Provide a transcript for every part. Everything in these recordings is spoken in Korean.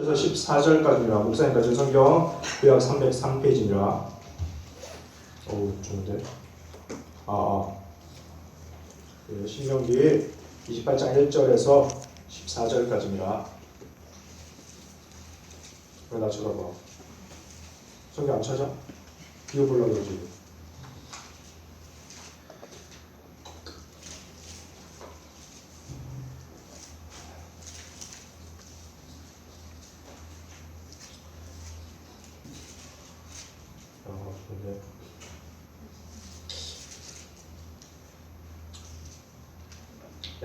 그래서 14절까지입니다. 목사님 가진 성경 구약 303페이지입니다. 어우 좋은데. 네, 신명기 28장 1절에서 14절까지입니다. 왜 나 쳐다봐? 성경 안 찾아? 비워보려고 그러지. 근데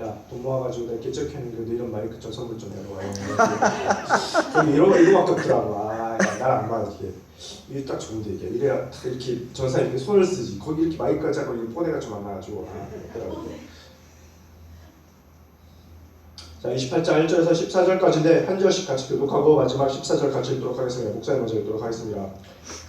야, 돈 모아가지고 내가 개척했는데 너 이런 마이크 좀 선물 좀 해라. 이거 막 없더라고. 나랑 안 맞아. 이게 딱 좋은데 이게 이래야 딱 이렇게 전사 이렇게 손을 쓰지. 거기 이렇게 마이크가 잡고 이렇게 뽀대가 좀 안 나가지고. 자, 28장 1절에서 14절까지인데 한 절씩 같이 교독하고 마지막 14절 같이 읽도록 하겠습니다. 목사님 먼저 읽도록 하겠습니다.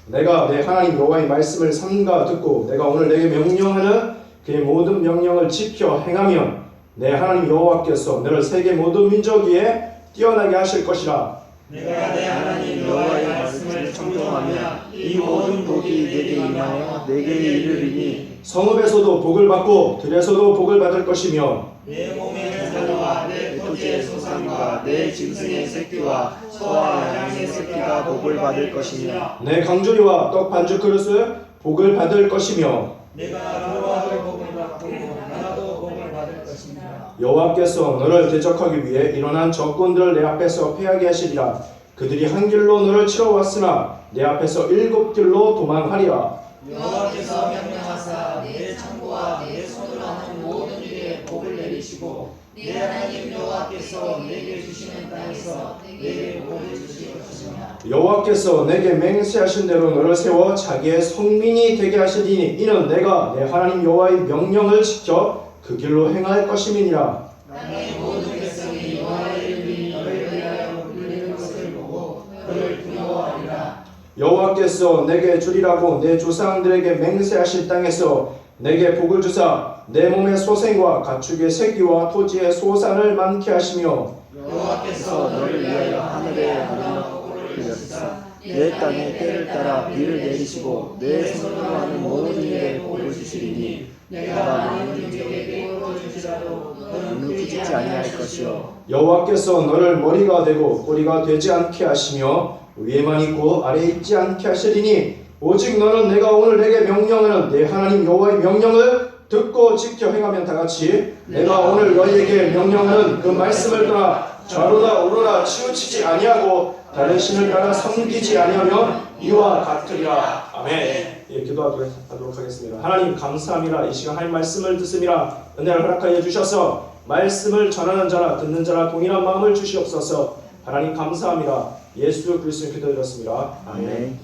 내가 내 하나님 여호와의 말씀을 삼가 듣고 내가 오늘 내게 명령하는 그의 모든 명령을 지켜 행하면 내 하나님 여호와께서 너를 세계 모든 민족 위에 뛰어나게 하실 것이라. 내가 내 하나님 여호와의 말씀을 청종하면 이 모든 복이 내게 임하여 내게 이르리니 성읍에서도 복을 받고 들에서도 복을 받을 것이며 내 몸의 자녀와 내 토지의 소산과 내 짐승의 새끼와 소와 양의 새끼가 복을 받을 것이며 내 강주리와 떡 반죽 그릇을 복을 받을 것이며 내가 너와도 복을 받고 나도 복을 받을 것이며 여호와께서 너를 대적하기 위해 일어난 적군들을 내 앞에서 패하게 하시리라. 그들이 한 길로 너를 치러 왔으나 내 앞에서 7 길로 도망하리라. 여호와께서 명령하사 내 창고와 내 손으로 하는 모든 일에 복을 내리시고 내 하나님 여호와께서 내게 주시는 땅에서 내게 복을 주실 것이며 여호와께서 내게 맹세하신 대로 너를 세워 자기의 성민이 되게 하시리니 이는 내가 내 하나님 여호와의 명령을 지켜 그 길로 행할 것임이니라. 땅의 모든 백성이 여호와의 이름이 너를 위하여 불리는 것을 보고 그를 두려워하리라. 여호와께서 내게 주리라고 내 조상들에게 맹세하신 땅에서 내게 복을 주사 내 몸의 소생과 가축의 새끼와 토지의 소산을 많게 하시며 여호와께서 너를 위하여 하늘에 하늘로 복을 주시사 내 땅에 때를 따라 비를 내리시고 내 손으로 하는 모든 일에 복을 주시리니 내가 많은 민족에게 복을 주시라도 너는 끊기지 아니할 것이요 여호와께서 너를 머리가 되고 꼬리가 되지 않게 하시며 위에만 있고 아래에 있지 않게 하시리니 오직 너는 내가 오늘 내게 명령하는 내 하나님 여호와의 명령을 듣고 지켜 행하면 다같이 내가 오늘 너희에게 명령하는 그 말씀을 떠나 좌로나 우로나 치우치지 아니하고 다른 신을 따라 섬기지 아니하면 이와 같으리라. 아멘. 예, 기도하도록 하겠습니다. 하나님 감사합니다. 이 시간 하나님 말씀을 듣습니다. 은혜를 허락하여 주셔서 말씀을 전하는 자나 듣는 자나 동일한 마음을 주시옵소서. 하나님 감사합니다. 예수 그리스도의 기도드렸습니다. 아멘.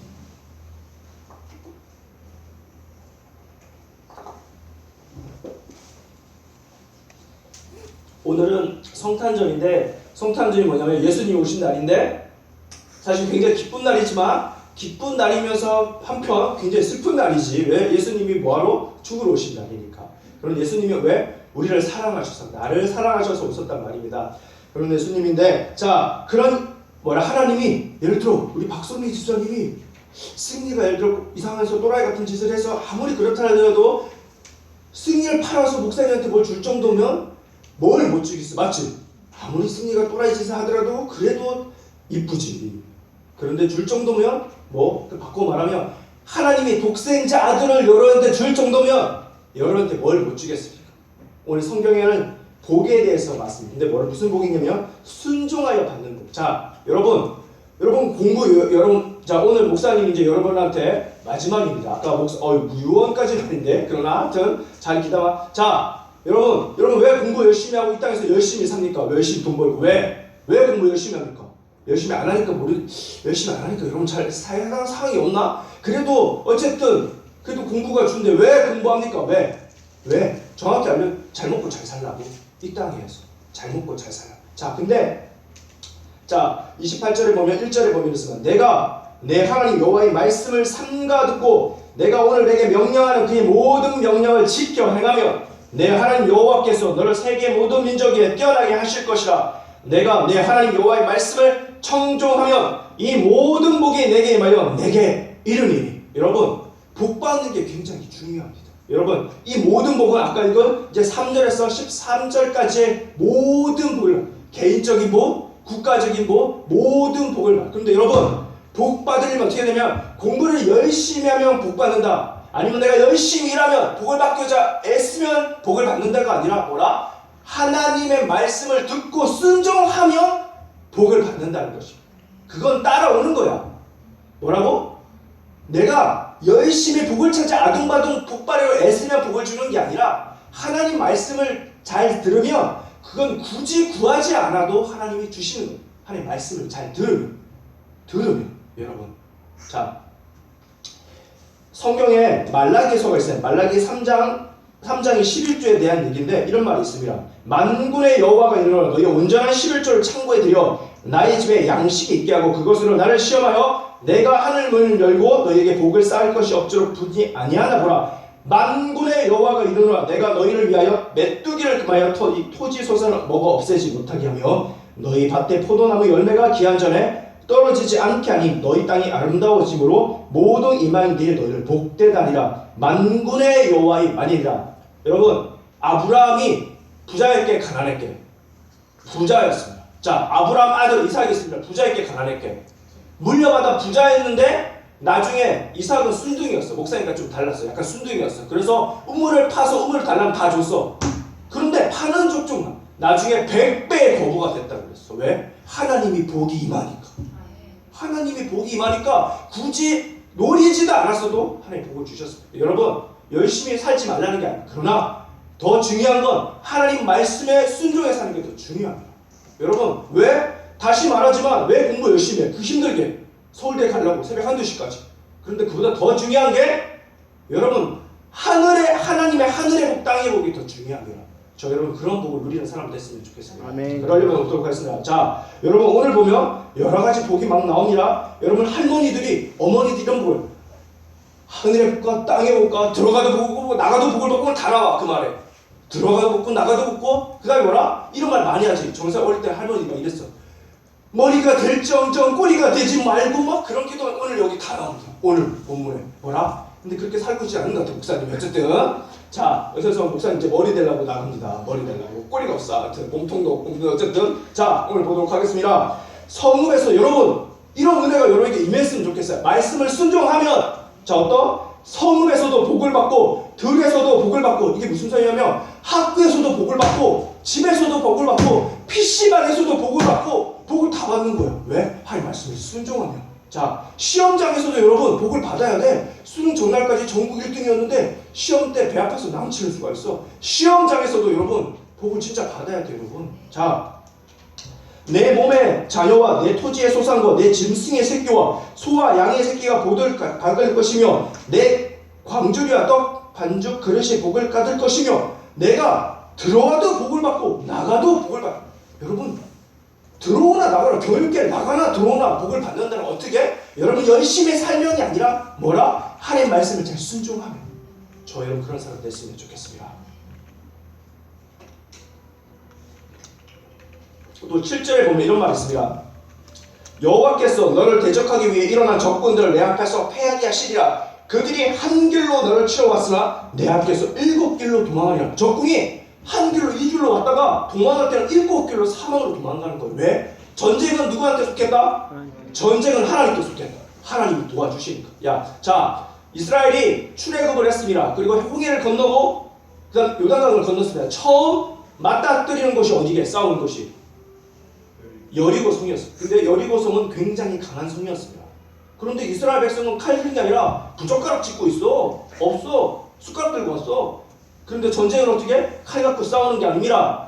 오늘은 성탄절인데 성탄절이 뭐냐면 예수님이 오신 날인데 사실 굉장히 기쁜 날이지만 기쁜 날이면서 한편 굉장히 슬픈 날이지. 왜? 예수님이 뭐하러? 죽으러 오신 날이니까. 그런 예수님이 왜? 우리를 사랑하셔서 나를 사랑하셔서 오셨단 말입니다. 그런 예수님인데 자 그런 하나님이 예를 들어 우리 박선미 지사님이 승리가 예를 들어 이상해서 또라이 같은 짓을 해서 아무리 그렇다 하더라도 승리를 팔아서 목사님한테 뭘 줄 정도면 뭘 못 주겠어. 맞지? 아무리 승리가 또라이 짓을 하더라도 그래도 이쁘지. 그런데 줄 정도면 바꿔 말하면 하나님이 독생자 아들을 여러분한테 줄 정도면 여러분한테 뭘 못 주겠습니까? 오늘 성경에는 복에 대해서 말씀인데 무슨 복이냐면 순종하여 받는 복. 자 여러분 공부 자 오늘 목사님 이제 여러분한테 마지막입니다. 아까 유언까지는 아닌데 그러나 하여튼 잘 기다마. 자 여러분 왜 공부 열심히 하고 이 땅에서 열심히 삽니까? 왜 열심히 돈 벌고 왜 공부 열심히 합니까? 열심히 안 하니까 열심히 안 하니까 여러분 잘 살아가는 상황이 없나? 그래도 어쨌든 그래도 공부가 준데 왜 공부합니까? 왜? 정확히 알면 잘 먹고 잘 살라고 이 땅에서 잘 먹고 잘 살라. 자 근데 자 28절에 보면 1절에 보면 이렇습니다. 내가 내 하나님 여호와의 말씀을 삼가 듣고 내가 오늘 내게 명령하는 그의 모든 명령을 지켜 행하면 내 하나님 여호와께서 너를 세계 모든 민족 위에 뛰어나게 하실 것이라. 내가 내 하나님 여호와의 말씀을 나를 청종하면 이 모든 복이 내게 임하여 내게 이르니. 여러분, 복 받는 게 굉장히 중요합니다. 여러분, 이 모든 복은 아까 읽은 이제 3절에서 13절까지의 모든 복을, 개인적인 복, 국가적인 복, 모든 복을 받. 그런데 여러분, 복 받으려면 어떻게 되면 공부를 열심히 하면 복 받는다. 아니면 내가 열심히 일하면 복을 받고자 애쓰면 복을 받는다가 아니라 뭐라? 하나님의 말씀을 듣고 순종하면 복을 받는다는 것입니다. 그건 따라오는 거야. 뭐라고? 내가 열심히 복을 찾아 아둥바둥 복 받으려 애쓰면 복을 주는 게 아니라 하나님 말씀을 잘 들으면 그건 굳이 구하지 않아도 하나님이 주시는 거예요. 하나님 말씀을 잘 들으면 여러분, 자, 성경에 말라기서가 있어요. 말라기 3장이 11조에 대한 얘기인데 이런 말이 있습니다. 만군의 여호와가 이르노라 너희 온전한 11조를 창고에 들여 나의 집에 양식이 있게 하고 그것으로 나를 시험하여 내가 하늘 문을 열고 너희에게 복을 쌓을 것이 없도록 두지 아니하나 보라. 만군의 여호와가 이르노라 내가 너희를 위하여 메뚜기를 금하여 토지 소산을 먹어 없애지 못하게 하며 너희 밭에 포도나무 열매가 기한전에 떨어지지 않게 하니 너희 땅이 아름다워짐으로 모든 이방인들이 너희를 복되다 하리라. 만군의 여호와의 말이니라. 여러분, 아브라함이 부자였게 가난했게? 부자였습니다. 자, 아브라함 아들 이삭이 있습니다. 부자였게 가난했게? 물려받아 부자였는데 나중에 이삭은 순둥이였어. 목사님과 좀 달랐어. 약간 순둥이였어. 그래서 우물을 파서 우물을 달라면 다 줬어. 그런데 파는 족족 나중에 100배의 거부가 됐다고 그랬어. 왜? 하나님이 복이 임하니까. 하나님이 복이 임하니까 굳이 노리지도 않았어도 하나님 복을 주셨습니다. 여러분, 열심히 살지 말라는 게 아니에요. 그러나 더 중요한 건 하나님 말씀에 순종해 사는 게 더 중요합니다. 여러분, 왜? 다시 말하지만 왜 공부 열심히 해? 그 힘들게 서울대 가려고 새벽 1~2시까지. 그런데 그보다 더 중요한 게 여러분, 하나님의 하늘의 복, 땅의 복이 더 중요합니다. 저 여러분 그런 복을 누리는 사람 됐으면 좋겠습니다. 아멘. 그러려면 어떻게 하겠습니다. 자, 여러분 오늘 보면 여러 가지 복이 막 나옵니다. 여러분 할머니들이, 어머니들이 이런 복을 하늘의 복과 땅의 복과 들어가도 복을 받고 나가도 복을 받고 다 나와. 그 말에 들어가도 복고 나가도 복고 그 다음에 뭐라? 이런 말 많이 하지. 정사 어릴 때 할머니가 이랬어. 머리가 될정정 꼬리가 되지 말고 막 그런 기도 오늘 여기 다 나옵니다. 오늘 본문에 뭐라? 근데 그렇게 살고 있지 않은 것 같아 목사님. 어쨌든 자, 그래서 목사님 이제 머리 되려고 나갑니다. 머리 되려고. 꼬리가 없어. 하여튼 몸통도 없고. 어쨌든 자, 오늘 보도록 하겠습니다. 성읍에서 여러분 이런 은혜가 여러분에게 임했으면 좋겠어요. 말씀을 순종하면 자, 어떤? 성읍에서도 복을 받고 들에서도 복을 받고 이게 무슨 소리냐면 학교에서도 복을 받고 집에서도 복을 받고 PC방에서도 복을 받고 복을 다 받는 거예요. 왜? 하나님 말씀을 순종하면. 자, 시험장에서도 여러분 복을 받아야 돼. 수능 전날까지 전국 1등이었는데 시험 때 배 아파서 남치는 수가 있어. 시험장에서도 여러분 복을 진짜 받아야 돼 여러분. 자, 내 몸의 자녀와 내 토지의 소산과 내 짐승의 새끼와 소와 양의 새끼가 복을 받을 것이며 내 광주리와 떡 반죽 그릇이 복을 받을 것이며 내가 들어와도 복을 받고 나가도 복을 받고. 여러분 들어오나 나가나 교육계 나가나 들어오나 복을 받는다는 어떻게? 여러분 열심히 살면이 아니라 뭐라? 하나님 말씀을 잘 순종하면. 저 여러분 그런 사람 됐으면 좋겠습니다. 또 7절에 보면 이런 말이 있습니다. 여호와께서 너를 대적하기 위해 일어난 적군들을 내 앞에서 패하게 하시리라. 그들이 한 길로 너를 치러왔으나 내 앞에서 7길로 도망하리라. 적군이 한 길로 2길로 왔다가 도망갈 때는 7길로 사망으로 도망가는 거예요. 왜? 전쟁은 누구한테 속했다? 전쟁은 하나님께 속했다. 하나님이 도와주시니까. 야, 자, 이스라엘이 출애굽을 했습니다. 그리고 홍해를 건너고 그다음 요단강을 건넜습니다. 처음 맞닥뜨리는 곳이 어디게? 싸우는 곳이 여리고 성이었어요. 근데 여리고 성은 굉장히 강한 성이었습니다. 그런데 이스라엘 백성은 칼 들는 게 아니라 부젓가락 짚고 있어. 없어. 숟가락 들고 왔어. 그런데 전쟁은 어떻게? 칼 갖고 싸우는 게 아닙니다.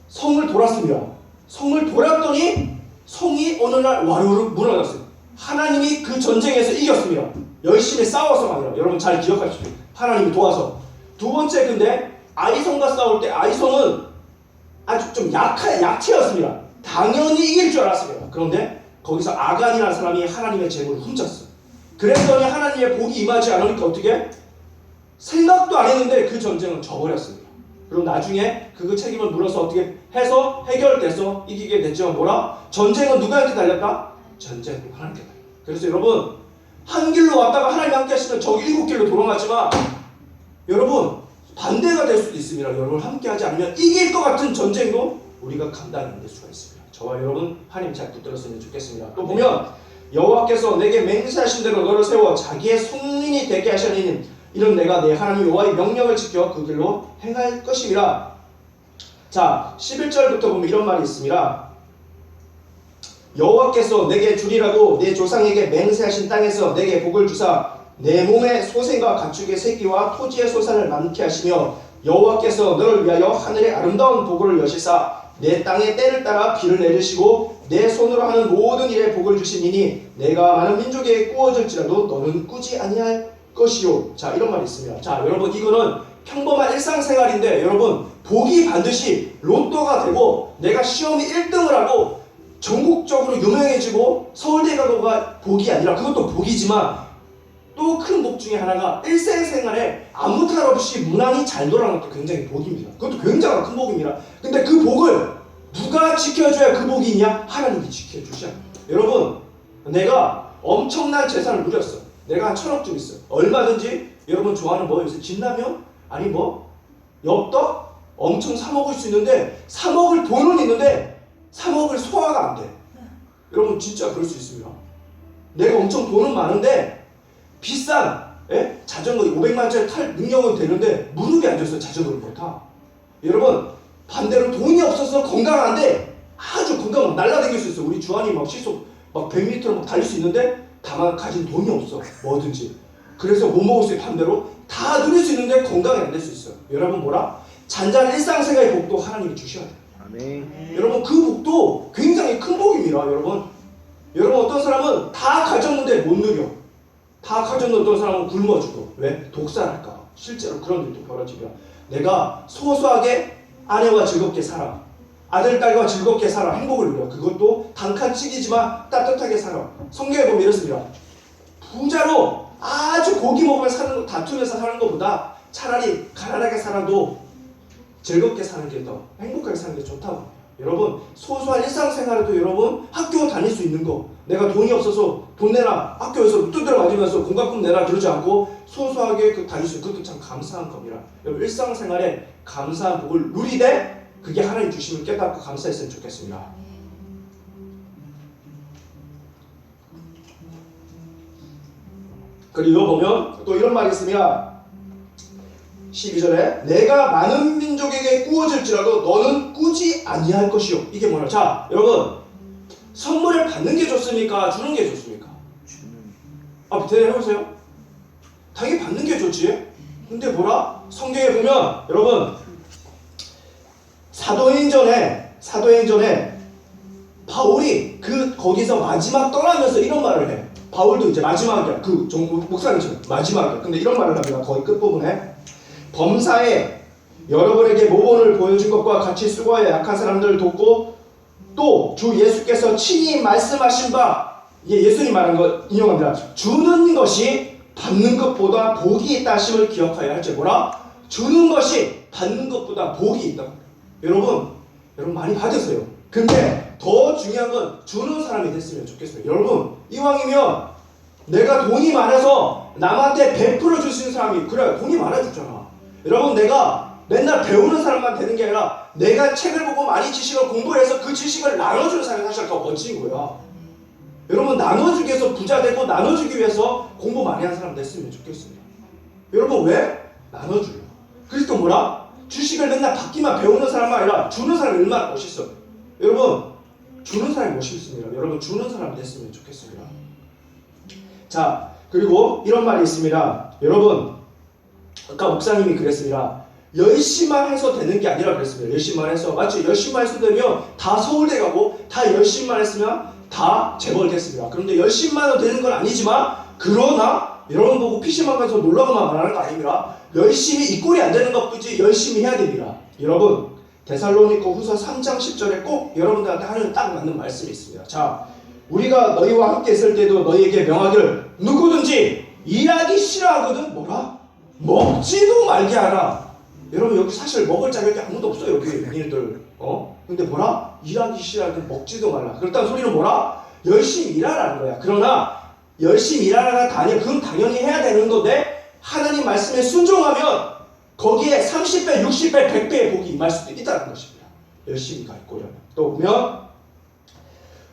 성을 돌았습니다. 성을 돌았더니 성이 어느 날 와르르 무너졌어요. 하나님이 그 전쟁에서 이겼습니다. 열심히 싸워서가 아니라. 여러분 잘 기억하십시오. 하나님이 도와서. 두 번째 근데 아이성과 싸울 때 아이성은 아주 좀 약체였습니다. 당연히 이길 줄 알았습니다. 그런데 거기서 아간이라는 사람이 하나님의 재물을 훔쳤어요. 그랬더니 하나님의 복이 임하지 않으니까 어떻게? 생각도 안 했는데 그 전쟁은 져버렸습니다. 그리고 나중에 그 책임을 물어서 어떻게 해서 해결돼서 이기게 됐지만 뭐라? 전쟁은 누구한테 달렸다? 전쟁은 하나님께 달렸다. 그래서 여러분 한 길로 왔다가 하나님 함께 하시면 저 7길로 돌아가지만 여러분 반대가 될 수도 있습니다. 여러분 함께 하지 않으면 이길 것 같은 전쟁도 우리가 감당이 안 될 수가 있습니다. 저와 여러분 하나님 잘 붙들었으면 좋겠습니다. 또 보면 여호와께서 내게 맹세하신 대로 너를 세워 자기의 손민이 되게 하시니 이런 내가 내 하나님 여호와의 명령을 지켜 그 길로 행할 것임이라. 자 11절부터 보면 이런 말이 있습니다. 여호와께서 내게 주리라고 내 조상에게 맹세하신 땅에서 내게 복을 주사 내 몸의 소생과 가축의 새끼와 토지의 소산을 많게 하시며 여호와께서 너를 위하여 하늘의 아름다운 복을 여시사 내 땅의 때를 따라 비를 내리시고 내 손으로 하는 모든 일에 복을 주시니 내가 많은 민족에게 꾸어질지라도 너는 꾸지 아니할 것이요. 자 이런 말이 있습니다. 자 여러분 이거는 평범한 일상생활인데 여러분 복이 반드시 로또가 되고 내가 시험이 1등을 하고 전국적으로 유명해지고 서울대 가고가 복이 아니라 그것도 복이지만 또 큰 복 중에 하나가 일생생활에 아무 탈 없이 무난히 잘 돌아가는 것도 굉장히 복입니다. 그것도 굉장히 큰 복입니다. 근데 그 복을 누가 지켜줘야 그 복이 있냐? 하나님이 지켜주셔야 합니다. 여러분 내가 엄청난 재산을 누렸어. 내가 한 1,000억쯤 있어. 얼마든지 여러분 좋아하는 뭐 요새 진라면? 아니 뭐 엽떡? 엄청 사 먹을 수 있는데 3억을 돈은 있는데 3억을 소화가 안 돼. 여러분 진짜 그럴 수 있습니다. 내가 엄청 돈은 많은데 비싼 자전거 500만원짜리 탈 능력은 되는데 무릎이 안 좋아서 자전거를 못 타. 여러분 반대로 돈이 없어서 건강한데 아주 건강 날라다닐 수 있어. 우리 주한이 막 시속 막 100m 막 달릴 수 있는데 다만 가진 돈이 없어. 뭐든지. 그래서 못 먹을 수 있어. 반대로 다 누릴 수 있는데 건강이 안 될 수 있어요. 여러분 뭐라? 잔잔한 일상생활의 복도 하나님이 주셔야 돼요. 아멘. 여러분 그 복도 굉장히 큰 복입니다. 여러분 어떤 사람은 다 가졌는데 못 누려. 다 가졌는데 어떤 사람은 굶어 죽어. 왜? 독살할까. 실제로 그런 일도 벌어지고요. 내가 소소하게 아내와 즐겁게 살아. 아들, 딸과 즐겁게 살아. 행복을 누려. 그것도 단칸치기지만 따뜻하게 살아. 성경에 보면 이렇습니다. 부자로 아주 고기 먹으면서 사는 거, 다투면서 사는 것보다 차라리 가난하게 살아도 즐겁게 사는 게 더 행복하게 사는 게 좋다고. 여러분 소소한 일상생활에도 여러분 학교 다닐 수 있는 거, 내가 돈이 없어서 돈 내라 학교에서 두드려 맞으면서 공과금 내라 그러지 않고 소소하게 다닐 수 있는 그것도 참 감사한 겁니다. 여러분 일상생활에 감사한 복을 누리되 그게 하나님 주심을 깨닫고 감사했으면 좋겠습니다. 그리고 보면 또 이런 말이 있습니다. 12절에 내가 많은 민족에게 꾸어질지라도 너는 꾸지 아니할 것이요. 이게 뭐냐? 자 여러분 선물을 받는 게 좋습니까? 주는 게 좋습니까? 주는. 대답해보세요. 당연히 받는 게 좋지. 근데 뭐라? 성경에 보면 여러분 사도행전에 바울이 거기서 마지막 떠나면서 이런 말을 해. 바울도 이제 마지막이야. 목사님처럼 마지막이야. 근데 이런 말을 합니다. 거의 끝부분에 범사에 여러분에게 모본을 보여준 것과 같이 수고하여 약한 사람들을 돕고 또 주 예수께서 친히 말씀하신 바, 이게 예수님 말한 거 인용합니다. 주는 것이 받는 것보다 복이 있다 하심을 기억하여 할지. 뭐라? 주는 것이 받는 것보다 복이 있다. 여러분 많이 받으세요. 근데 더 중요한 건 주는 사람이 됐으면 좋겠어요. 여러분 이왕이면 내가 돈이 많아서 남한테 베풀어 줄 수 있는 사람이, 그래 돈이 많아졌잖아. 여러분 내가 맨날 배우는 사람만 되는 게 아니라 내가 책을 보고 많이 지식을 공부해서 그 지식을 나눠주는 사람이 사실 더 멋진 거야. 여러분 나눠주기 위해서 부자 되고 나눠주기 위해서 공부 많이 한 사람 됐으면 좋겠습니다. 여러분 왜? 나눠줘요. 그러니까 뭐라? 주식을 맨날 받기만 배우는 사람만 아니라 주는 사람이 얼마나 멋있어. 여러분 주는 사람이 멋있습니다. 여러분 주는 사람이 됐으면 좋겠습니다. 자 그리고 이런 말이 있습니다. 여러분 아까 목사님이 그랬습니다. 열심히만 해서 되는 게 아니라 그랬습니다. 열심히만 해서, 맞죠? 열심히만 해서 되면 다 서울대 가고 다 열심히만 했으면 다 재벌 됐습니다. 그런데 열심히만 해도 되는 건 아니지만, 그러나 여러분 보고 PC방 가서 놀라고만 말하는 거 아닙니다. 열심히 이 꼴이 안 되는 것뿐이지 열심히 해야 됩니다. 여러분 데살로니가 후서 3장 10절에 꼭 여러분들한테 하는 딱 맞는 말씀이 있습니다. 자, 우리가 너희와 함께 있을 때도 너희에게 명하기를 누구든지 일하기 싫어하거든 뭐라? 먹지도 말게 하라. 여러분 여기 사실 먹을 자격이 아무도 없어요. 여기 니네들. 근데 뭐라? 일하기 싫어하든 먹지도 말라. 그렇다는 소리는 뭐라? 열심히 일하라는 거야. 그러나 열심히 일하라가 그건 당연히 해야 되는 건데 하나님 말씀에 순종하면 거기에 30배, 60배, 100배의 복이 임할 수도 있다는 것입니다. 열심히 갈 거라면. 또 보면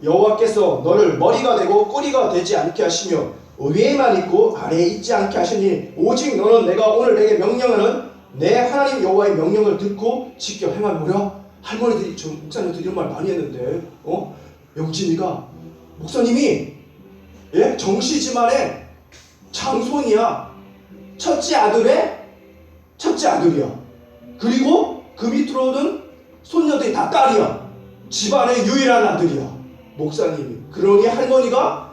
여호와께서 너를 머리가 되고 꼬리가 되지 않게 하시며 위에만 있고 아래에 있지 않게 하시니 오직 너는 내가 오늘 내게 명령하는 내 하나님 여호와의 명령을 듣고 지켜 행하노라. 할머니들이, 저 목사님들이 이런 말 많이 했는데 영진이가 목사님이 정시집안의 장손이야. 첫째 아들이야. 그리고 그 밑으로는 손녀들이 다 딸이야. 집안의 유일한 아들이야. 목사님이. 그러니 할머니가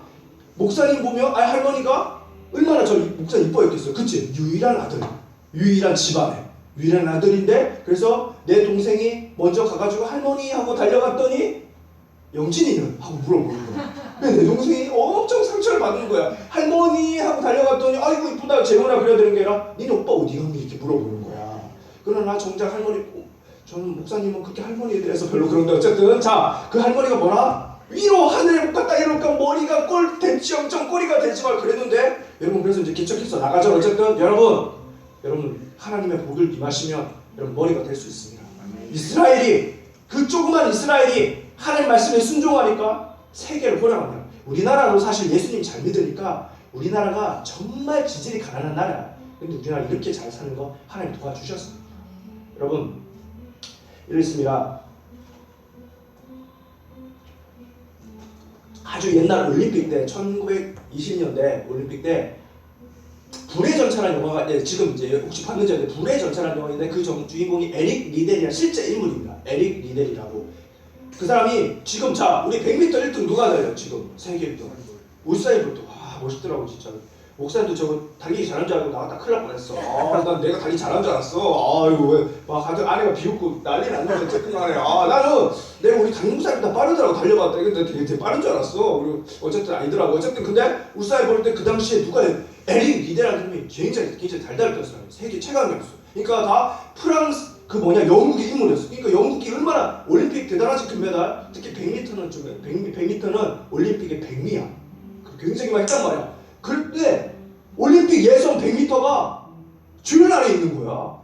목사님 보면 할머니가 얼마나 저 목사님 이뻐했겠어요. 그치? 유일한 아들, 유일한 집안에 유일한 아들인데 그래서 내 동생이 먼저 가가지고 할머니 하고 달려갔더니 영진이는? 하고 물어보는 거야. 내 동생이 엄청 상처를 받는 거야. 할머니 하고 달려갔더니 아이고 이쁘다 재혼아 그래야 되는 게 아니라 니네 오빠 어디 갔니? 이렇게 물어보는 거야. 그러나 정작 할머니 저는 목사님은 그렇게 할머니에 대해서 별로 그런데 어쨌든 자 그 할머니가 뭐라? 위로 하늘에 못 갔다 이러니까 머리가 대치엄청 꼬리가 되지만 그랬는데 여러분 그래서 이제 개척해서 나가죠. 어쨌든 여러분 하나님의 복을 임하시면 여러분 머리가 될 수 있습니다. 이스라엘이 그 조그만 이스라엘이 하나님 말씀에 순종하니까 세계를 호령합니다. 우리나라도 사실 예수님 잘 믿으니까 우리나라가 정말 지질이 가난한 나라야. 근데 우리나라 이렇게 잘 사는 거 하나님 도와주셨습니다. 여러분 이렇습니다. 아주 옛날 올림픽 때 1920년대 올림픽 때 불의 전차라는 영화가 지금 이제 혹시 봤는지 모르겠는데 불의 전차라는 영화인데 그 주인공이 에릭 리델이라는 실제 인물입니다. 에릭 리델이라고. 그 사람이 지금 자 우리 100m 1등 누가 달려 지금 세계 1등 울사인 볼트. 와 멋있더라고 진짜. 목사님도 저거 달리기 잘하는 줄 알고 나갔다 큰일 날 뻔했어. 난 내가 달리기 잘하는 줄 알았어. 아이고 왜 막 아내가 비웃고 난리 났는데 어쨌든 간에 나는 내가 우리 담임 목사님보다 빠르더라고 달려봤다. 근데 되게 빠른 줄 알았어. 그리고 어쨌든 아니더라고. 어쨌든 근데 울사인 볼 때 그 당시에 누가 에릭 리데라는 사람이 굉장히 잘 달렸던 사람이 세계 최강이었어. 그러니까 다 프랑스 영국의 인물이었어. 그러니까 영국이 얼마나 올림픽 대단하지 금메달. 특히 100m는 올림픽의 백미야. 굉장히 많이 있단 말이야. 그런데 올림픽 예선 100m가 주일날에 있는 거야.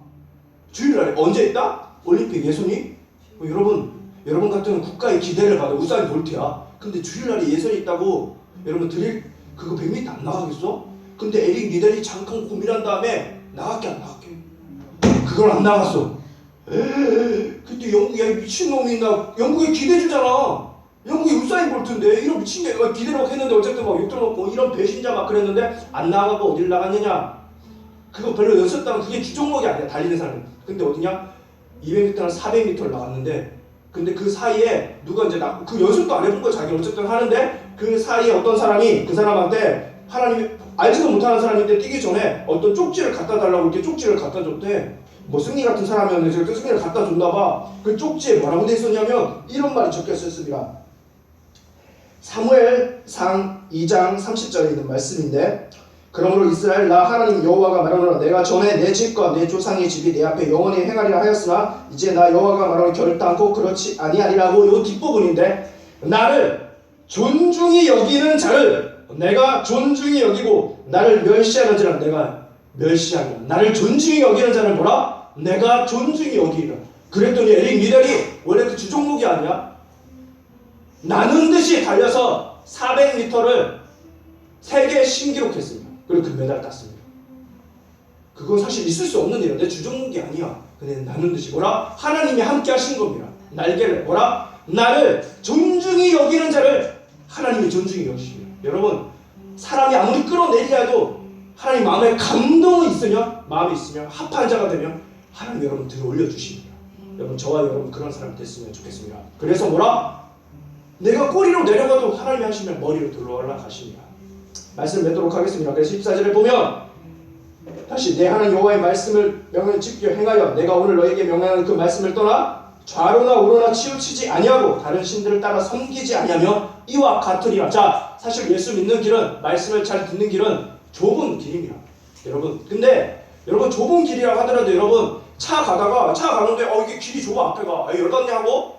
주일날에 언제 있다? 올림픽 예선이? 여러분 같은 국가의 기대를 받아 우사인 볼트야. 근데 주일날에 예선이 있다고 여러분 그거 100m 안 나가겠어? 근데 에릭 리델이 잠깐 고민한 다음에 나갈게 안 나갈게? 그걸 안 나갔어. 그때 영국이 미친놈이 영국에 기대주잖아. 영국이 우사인 볼트인데 이런 미친 게 기대를 막 했는데 어쨌든 막 욕들 먹고 이런 배신자 막 그랬는데 안 나가고 어딜 나갔느냐? 그거 별로 연습 따면 그게 주종목이 아니야 달리는 사람은. 근데 어디냐? 200m나 400m를 나갔는데 근데 그 사이에 누가 이제 그 연습도 안 해본 거 자기 어쨌든 하는데 그 사이에 어떤 사람이 그 사람한테 하나님이 알지도 못하는 사람인데 뛰기 전에 어떤 쪽지를 갖다 달라고 이렇게 쪽지를 갖다 줬대. 뭐 승리 같은 사람이었는데 제가 승리를 갖다 줬나 봐. 그 쪽지에 뭐라고 돼 있었냐면 이런 말이 적혀 있었습니다. 사무엘상 2장 30절에 있는 말씀인데 그러므로 이스라엘 나 하나님 여호와가 말하노라 내가 전에 내 집과 내 조상의 집이 내 앞에 영원히 행하리라 하였으나 이제 나 여호와가 말하노라 결단코 그렇지 아니하리라고. 요 뒷부분인데 나를 존중히 여기는 자를 내가 존중히 여기고 나를 멸시하는 자를 내가 멸시하리라. 나를 존중히 여기는 자를 뭐라? 내가 존중히 여기리라. 그랬더니 에릭 리델이 원래 그 주종목이 아니야. 나눈 듯이 달려서 400m를 세계 신기록했습니다. 그리고 금메달 땄습니다. 그건 사실 있을 수 없는 일이야. 내 주종목이 아니야. 근데 나눈 듯이 뭐라? 하나님이 함께 하신 겁니다. 날개를 뭐라? 나를 존중히 여기는 자를 하나님이 존중히 여기십니다. 여러분 사람이 아무리 끌어내리려 해도 하나님 마음에 감동이 있으면 마음이 있으면 합한 자가 되면 하나님 여러분 들어 올려주십니다. 여러분 저와 여러분 그런 사람 됐으면 좋겠습니다. 그래서 뭐라? 내가 꼬리로 내려가도 하나님이 하시면 머리로 들어 올라가십니다. 말씀 맺도록 하겠습니다. 그래서 14절에 보면 다시 내 하나님 여호와의 말씀을 명령을 지켜 행하여 내가 오늘 너에게 명령하는 그 말씀을 떠나 좌로나 우로나 치우치지 아니하고 다른 신들을 따라 섬기지 아니하며 이와 같으리라. 자 사실 예수 믿는 길은 말씀을 잘 듣는 길은 좁은 길입니다. 여러분 근데 여러분 좁은 길이라고 하더라도 여러분 차 가는데 이게 길이 좁아 앞에가 열받네 하고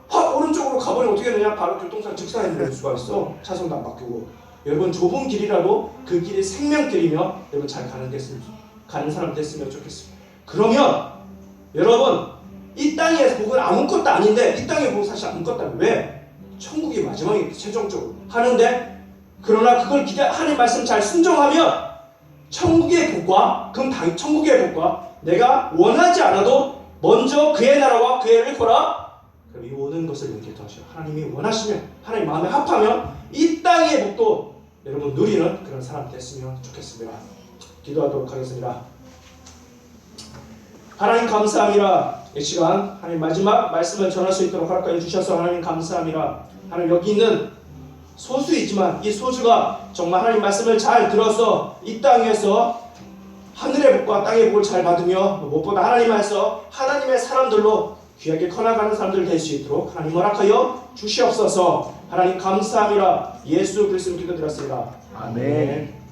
확 오른쪽으로 가버리면 어떻게 되냐? 바로 교통사고 직사에 될 수가 있어. 차선도 안 바꾸고. 여러분 좁은 길이라도 그 길이 생명길이며 여러분 잘 가는 사람 됐으면 좋겠습니다. 그러면 여러분 이 땅의 복은 아무것도 아닌데 이 땅의 복은 사실 아무것도 아니에요. 왜? 천국이 마지막에 최종적으로 하는데 그러나 그걸 하나님 말씀 잘 순종하면 천국의 복과 내가 원하지 않아도 먼저 그의 나라와 그의 의를 보라. 그럼 이 모든 것을 이렇게 더하시오. 하나님이 원하시면 하나님 마음에 합하면 이 땅의 복도 여러분 누리는 그런 사람 됐으면 좋겠습니다. 기도하도록 하겠습니다. 하나님 감사합니다. 이 시간 하나님 마지막 말씀을 전할 수 있도록 허락하여 주셔서 하나님 감사합니다. 하나님 여기 있는 소수이지만 이 소수가 정말 하나님 말씀을 잘 들어서 이 땅에서 하늘의 복과 땅의 복을 잘 받으며 무엇보다 하나님 안에서 하나님의 사람들로 귀하게 커나가는 사람들 될 수 있도록 하나님 허락하여 주시옵소서. 하나님 감사합니다. 예수 그리스도 기도드렸습니다. 아멘.